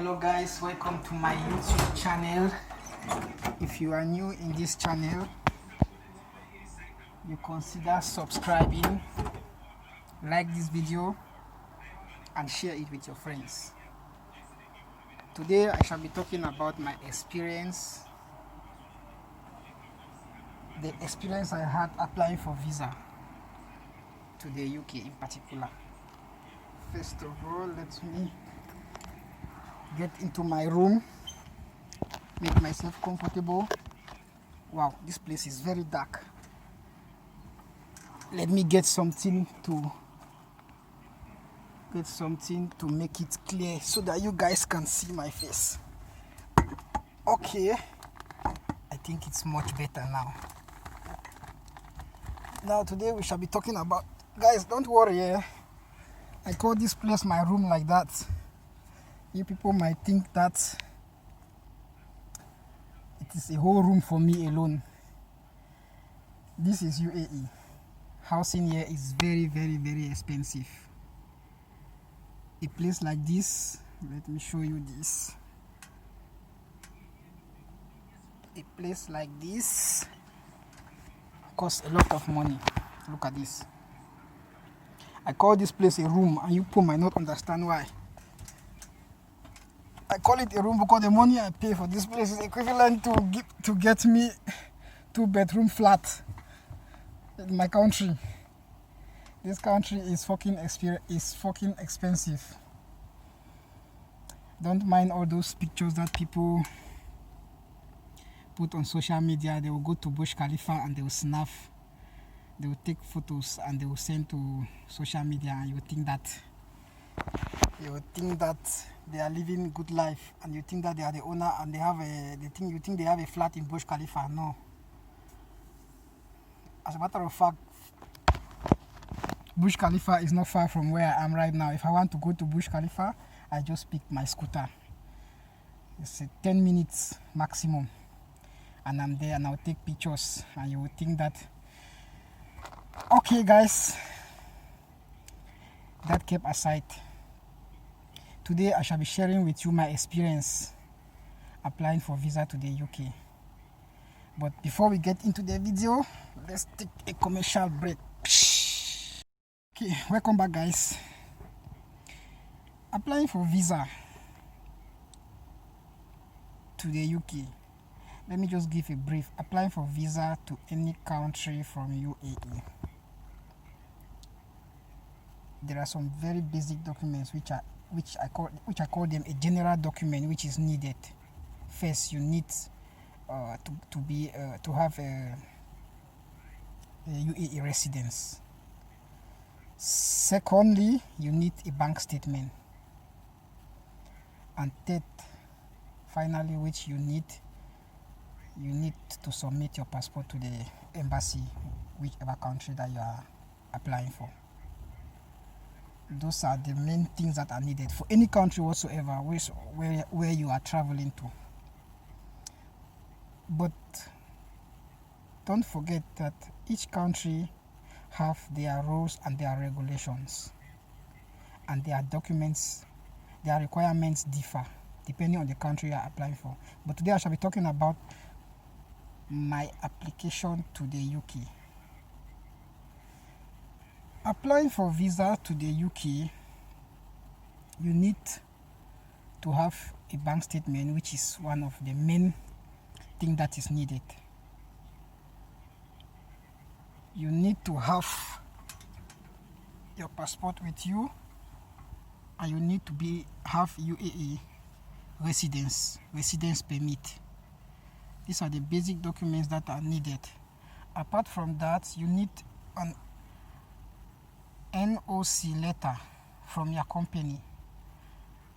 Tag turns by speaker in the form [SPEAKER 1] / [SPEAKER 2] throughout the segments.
[SPEAKER 1] Hello guys, welcome to my YouTube channel. If you are new in this channel, you consider subscribing, like this video and share it with your friends. Today I shall be talking about my experience, the experience I had applying for visa to the UK in particular. First of all, let me get into my room, make myself comfortable. Wow, this place is very dark. Let me get something to make it clear so that you guys can see my face. Okay, I think it's much better now. Now today we shall be talking about, guys, don't worry, I call this place my room like that. You people might think that it is a whole room for me alone. This is UAE. Housing here is very, very, very expensive. A place like this, let me show you this. A place like this costs a lot of money. Look at this. I call this place a room and you people might not understand why. I call it a room because the money I pay for this place is equivalent to get me 2-bedroom flat in my country. This country is fucking expensive. Don't mind all those pictures that people put on social media. They will go to Burj Khalifa and they will snap. They will take photos and they will send to social media, and you think that they are living a good life, and you think that they are the owner and you think they have a flat in Burj Khalifa. No. As a matter of fact, Burj Khalifa is not far from where I am right now. If I want to go to Burj Khalifa, I just pick my scooter. It's 10 minutes maximum, and I'm there and I'll take pictures, and you will think that, okay guys, that kept aside. Today I shall be sharing with you my experience applying for visa to the UK. But before we get into the video, let's take a commercial break. Okay, welcome back guys. Applying for visa to the UK. Let me just give a brief. Applying for visa to any country from UAE. There are some very basic documents which I call them a general document which is needed. First, you need to have a UAE residence. Secondly, you need a bank statement. And third, finally, which you need to submit your passport to the embassy, whichever country that you are applying for. Those are the main things that are needed for any country whatsoever where you are traveling to. But don't forget that each country have their rules and their regulations, and their documents, their requirements differ depending on the country you are applying for. But today I shall be talking about my application to the UK. Applying for visa to the UK, you need to have a bank statement, which is one of the main things that is needed. You need to have your passport with you, and you need to have UAE residence permit. These are the basic documents that are needed. Apart from that, you need an NOC letter from your company.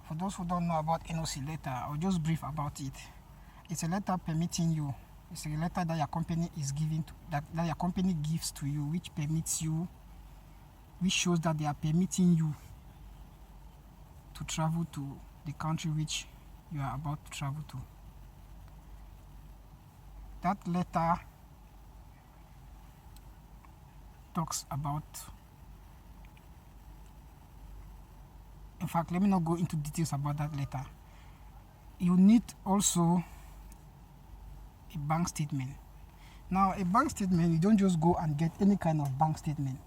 [SPEAKER 1] For those who don't know about NOC letter, I'll just brief about it. It's a letter permitting you. It's a letter that your company is giving that your company gives to you, which permits you, which shows that they are permitting you to travel to the country which you are about to travel to. That letter talks about, in fact, let me not go into details about that letter. you need also a bank statement. Now, a bank statement, you don't just go and get any kind of bank statement.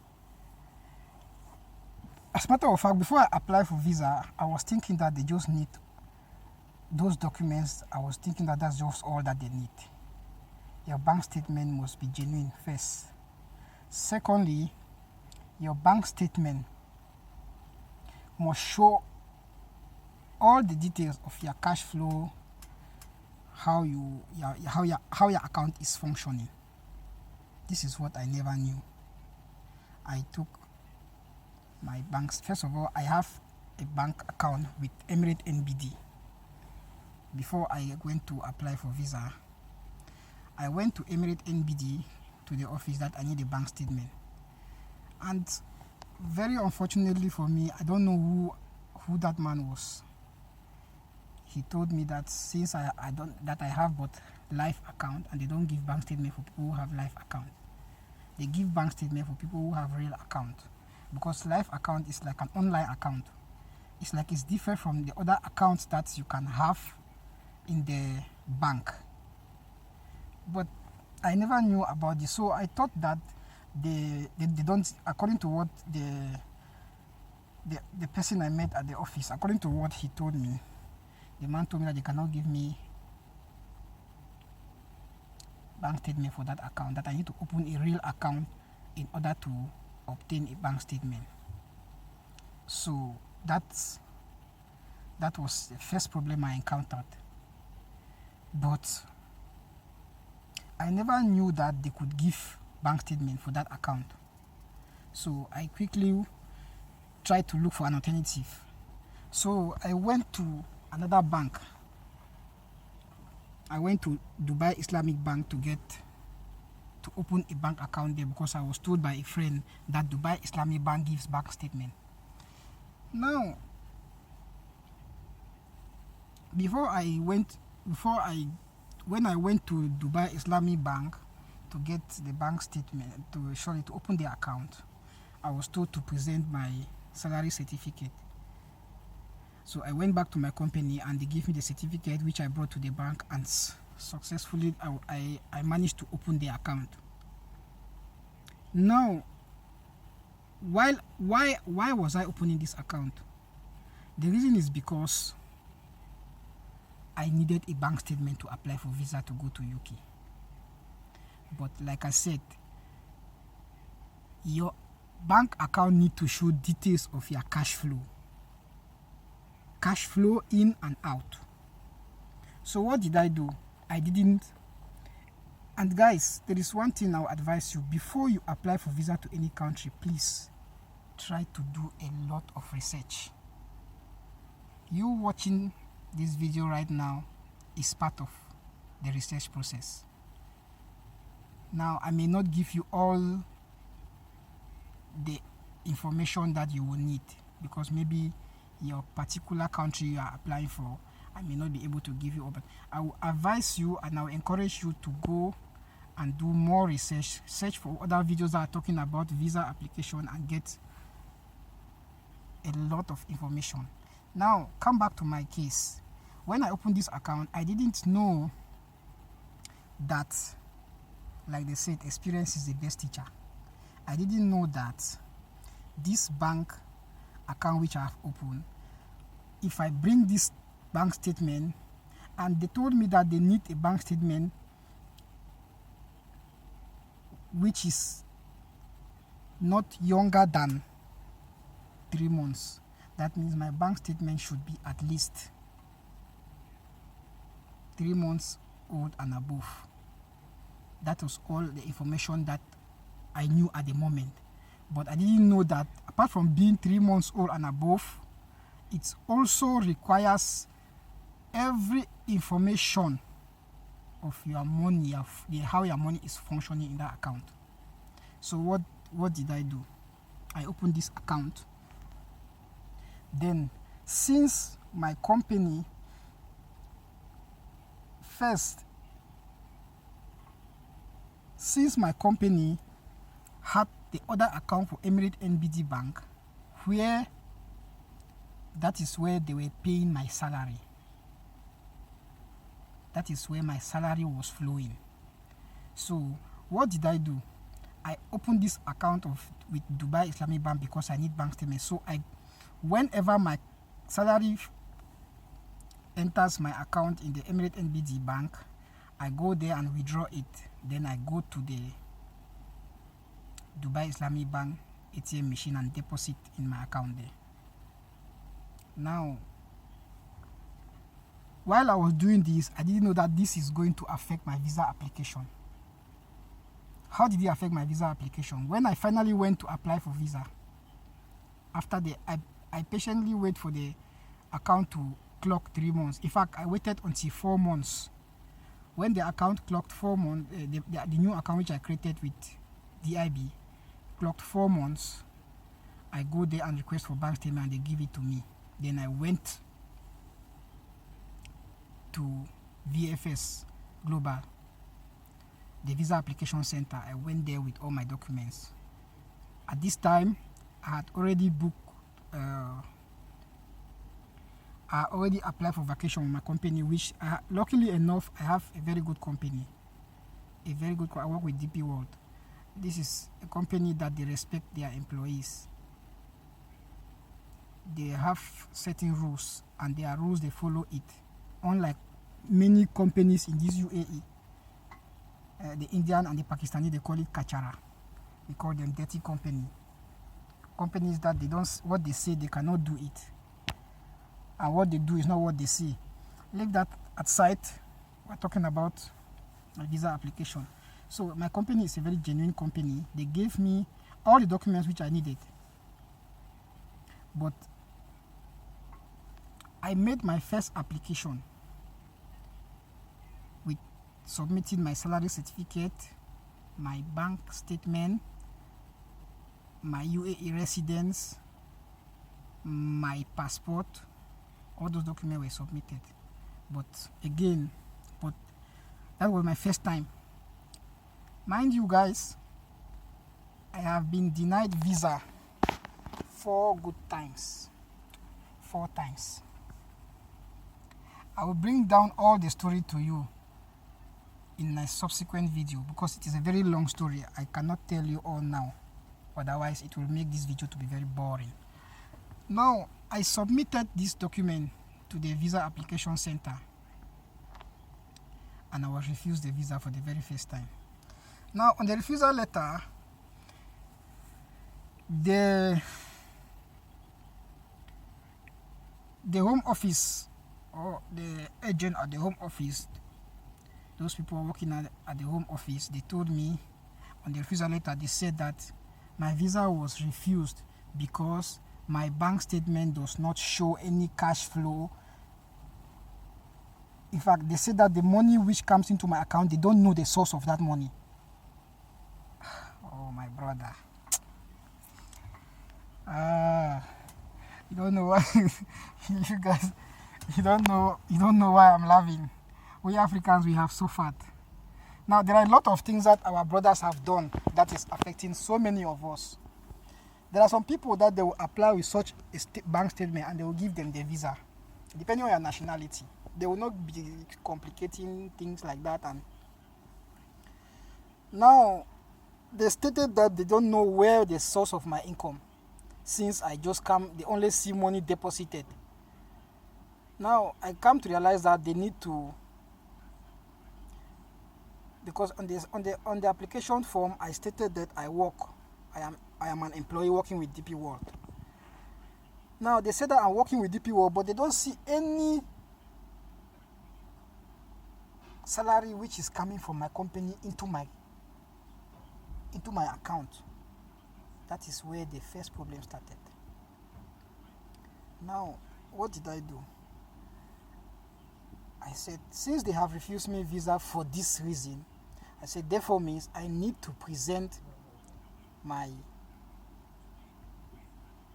[SPEAKER 1] As a matter of fact, before I applied for visa, I was thinking that they just need those documents. I was thinking that that's just all that they need. Your bank statement must be genuine first. Secondly, your bank statement must show all the details of your cash flow, how your account is functioning. This is what I never knew. I took my banks. First of all, I have a bank account with Emirates NBD. Before I went to apply for visa, I went to Emirates NBD to the office that I need a bank statement. And very unfortunately for me, I don't know who that man was. He told me that since I have but life account, and they don't give bank statement for people who have life account. They give bank statement for people who have real account, because life account is like an online account. It's different from the other accounts that you can have in the bank. But I never knew about this, so I thought that they don't, according to what the person I met at the office, according to what he told me, the man told me that they cannot give me bank statement for that account, that I need to open a real account in order to obtain a bank statement. So that was the first problem I encountered. But I never knew that they could give bank statement for that account. So I quickly tried to look for an alternative. So I went to another bank. I went to Dubai Islamic Bank to open a bank account there, because I was told by a friend that Dubai Islamic Bank gives bank statement. Now, when I went to Dubai Islamic Bank to get the bank statement, to open the account, I was told to present my salary certificate. So I went back to my company and they gave me the certificate, which I brought to the bank, and successfully I managed to open the account. Now, why was I opening this account? The reason is because I needed a bank statement to apply for visa to go to UK. But like I said, your bank account need to show details of your cash flow in and out. So what did I do? I didn't. And guys, there is one thing I'll advise you: before you apply for visa to any country, please try to do a lot of research. You watching this video right now is part of the research process. Now, I may not give you all the information that you will need, because maybe your particular country you are applying for, I may not be able to give you all, but I will advise you and I will encourage you to go and do more research. Search for other videos that are talking about visa application and get a lot of information. Now, come back to my case. When I opened this account, I didn't know that, like they said, experience is the best teacher. I didn't know that this bank account which I have opened, if I bring this bank statement, and they told me that they need a bank statement which is not younger than 3 months. That means my bank statement should be at least 3 months old and above. That was all the information that I knew at the moment. But I didn't know that apart from being 3 months old and above, it also requires every information of your money, how your money is functioning in that account. So what did I do? I opened this account. Then, since my company had the other account for Emirates NBD Bank, that is where they were paying my salary. That is where my salary was flowing. So what did I do? I opened this account with Dubai Islamic Bank because I need bank statements. So whenever my salary enters my account in the Emirates NBD Bank, I go there and withdraw it. Then I go to the Dubai Islamic Bank ATM machine and deposit in my account there. Now, while I was doing this, I didn't know that this is going to affect my visa application. How did it affect my visa application? When I finally went to apply for visa, after I patiently wait for the account to clock 3 months. In fact, I waited until 4 months. When the account clocked 4 months, the new account which I created with DIB clocked 4 months, I go there and request for bank statement and they give it to me. Then I went to VFS Global, the visa application center. I went there with all my documents. At this time, I had already booked, I already applied for vacation with my company, which luckily enough, I have a very good company. I work with DP World. This is a company that they respect their employees. They have certain rules, and their rules, they follow it. Unlike many companies in this UAE, the Indian and the Pakistani, they call it kachara. We call them dirty company. Companies that they don't, what they say, they cannot do it. And what they do is not what they say. Leave that aside. We're talking about my visa application. So my company is a very genuine company. They gave me all the documents which I needed. But I made my first application with submitting my salary certificate, my bank statement, my UAE residence, my passport. All those documents were submitted. But that was my first time. Mind you guys, I have been denied visa 4 good times. 4 times. I will bring down all the story to you in a subsequent video because it is a very long story. I cannot tell you all now. Otherwise, it will make this video to be very boring. Now, I submitted this document to the visa application center and I was refused the visa for the very first time. Now, on the refusal letter, the home office or the agent at the home office, those people working at the home office, they told me on the refusal letter, they said that my visa was refused because my bank statement does not show any cash flow. In fact, they said that the money which comes into my account, they don't know the source of that money. Oh, my brother. You don't know why you guys, you don't know why I'm laughing. We Africans, we have suffered. Now, there are a lot of things that our brothers have done that is affecting so many of us. There are some people that they will apply with such a bank statement and they will give them their visa, depending on your nationality. They will not be complicating things like that. And now, they stated that they don't know where the source of my income. Since I just come, they only see money deposited. Now, I come to realize that they need to, because on the application form, I stated that I am an employee working with DP World. Now, they said that I'm working with DP World, but they don't see any salary which is coming from my company into my account. That is where the first problem started. Now, what did I do? I said, since they have refused me visa for this reason, I said, therefore means I need to present my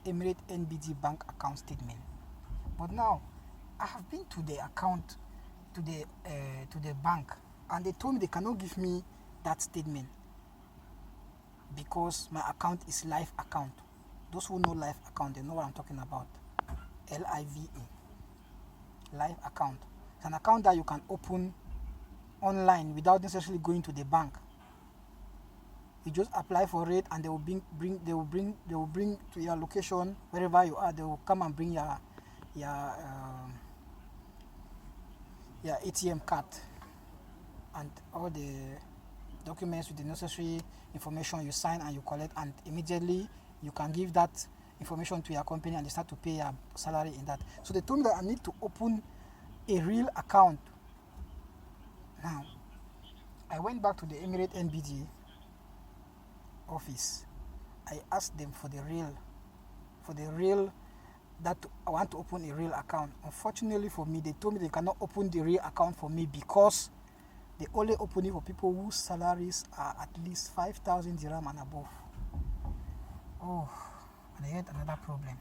[SPEAKER 1] Emirates NBD bank account statement. But now, I have been to the account, to the bank, and they told me they cannot give me that statement because my account is live account. Those who know live account, they know what I'm talking about. LIVE, live account. It's an account that you can open online without necessarily going to the bank. You just apply for it, and they will bring to your location wherever you are. They will come and bring your ATM card and all the documents with the necessary information. You sign and you collect, and immediately you can give that information to your company and they start to pay your salary in that. So they told me that I need to open a real account. Now I went back to the Emirate NBD office. I asked them for the real that I want to open a real account. Unfortunately for me, they told me they cannot open the real account for me because they only open it for people whose salaries are at least 5,000 dirham and above. Oh, and I had another problem.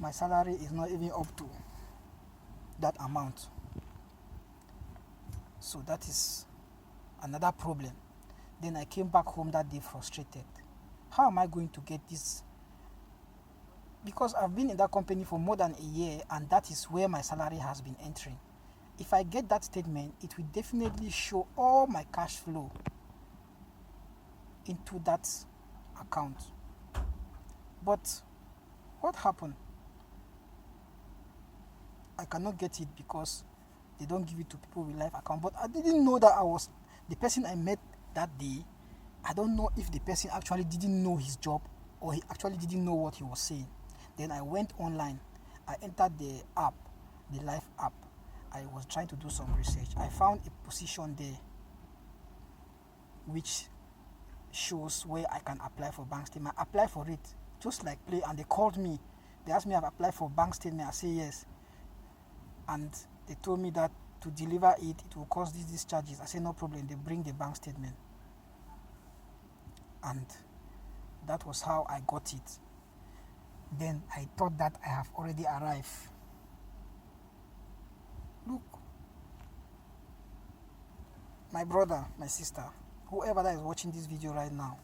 [SPEAKER 1] My salary is not even up to that amount. So that is another problem. Then I came back home that day frustrated. How am I going to get this? Because I've been in that company for more than a year, and that is where my salary has been entering. If I get that statement, it will definitely show all my cash flow into that account. But what happened? I cannot get it because they don't give it to people with live account. But I didn't know that I was the person I met that day. I don't know if the person actually didn't know his job or he actually didn't know what he was saying. Then I went online. I entered the app, the live app. I was trying to do some research. I found a position there which shows where I can apply for bank statement. I applied for it, just like play, and they called me. They asked me if I applied for bank statement. I say yes. And they told me that to deliver it, it will cost these charges. I said no problem. They bring the bank statement. And that was how I got it. Then I thought that I have already arrived. Look, my brother, my sister, whoever that is watching this video right now,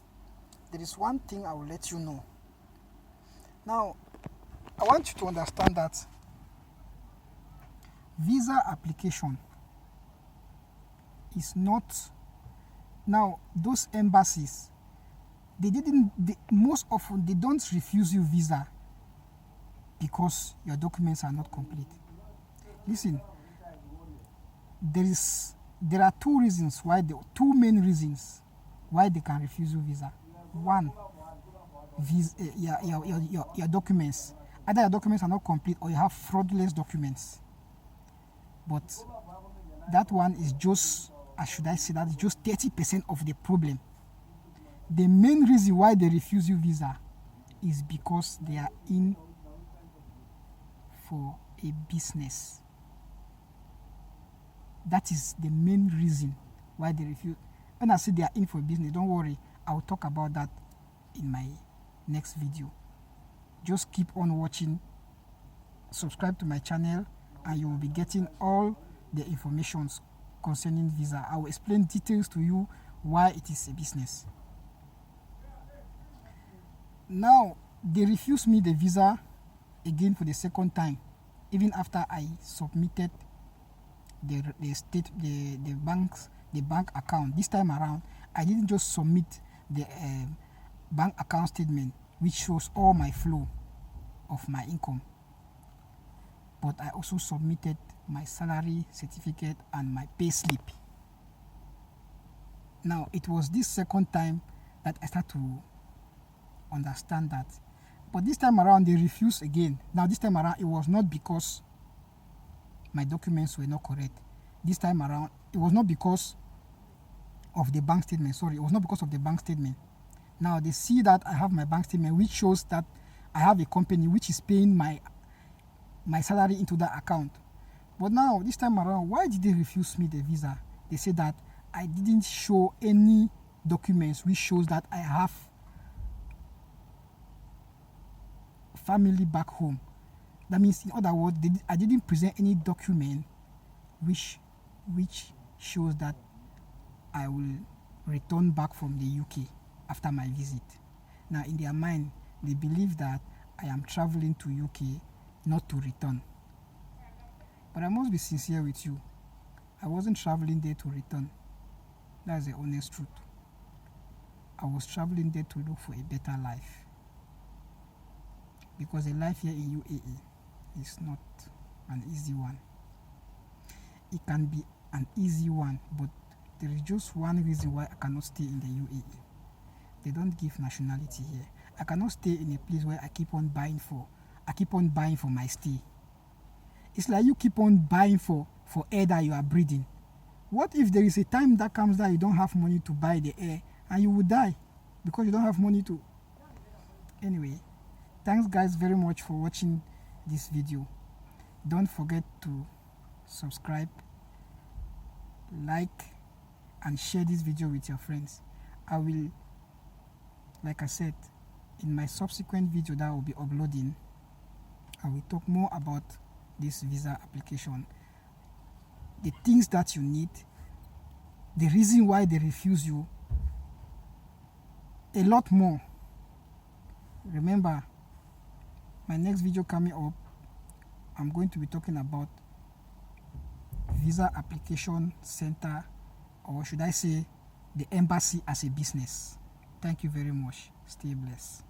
[SPEAKER 1] there is one thing I will let you know. Now, I want you to understand that visa application is not, now those embassies, most often they don't refuse you visa because your documents are not complete. Listen, there are two main reasons why they can refuse you visa. One, your documents. Either your documents are not complete or you have fraudulent documents. But that one is just, should I say, that is just 30% of the problem. The main reason why they refuse you visa is because they are in for a business. That is the main reason why they refuse. When I say they are in for business, don't worry, I will talk about that in my next video. Just keep on watching, subscribe to my channel, and you will be getting all the informations concerning visa. I will explain details to you why it is a business. Now, they refused me the visa again for the second time, even after I submitted the bank account. This time around, I didn't just submit the bank account statement, which shows all my flow of my income, but I also submitted my salary certificate and my pay slip. Now, it was this second time that I started to understand that. But this time around, they refused again. Now, this time around, it was not because my documents were not correct. This time around, it was not because of the bank statement. Sorry, it was not because of the bank statement. Now, they see that I have my bank statement, which shows that I have a company which is paying my salary into that account. But now, this time around, why did they refuse me the visa? They said that I didn't show any documents which shows that I have family back home. That means, in other words, I didn't present any document which shows that I will return back from the UK after my visit. Now, in their mind, they believe that I am traveling to UK not to return. But I must be sincere with you. I wasn't traveling there to return. That's the honest truth. I was traveling there to look for a better life. Because the life here in UAE is not an easy one. It can be an easy one, but there is just one reason why I cannot stay in the UAE. They don't give nationality here. I cannot stay in a place where I keep on buying for my stay. It's like you keep on buying for air that you are breathing. What if there is a time that comes that you don't have money to buy the air and you will die because you don't have money to? Anyway, thanks guys very much for watching this video. Don't forget to subscribe, like, and share this video with your friends. I will, like I said, in my subsequent video that I will be uploading, I will talk more about this visa application, the things that you need, the reason why they refuse you, a lot more. Remember, my next video coming up, I'm going to be talking about visa application center, or should I say the embassy as a business. Thank you very much. Stay blessed.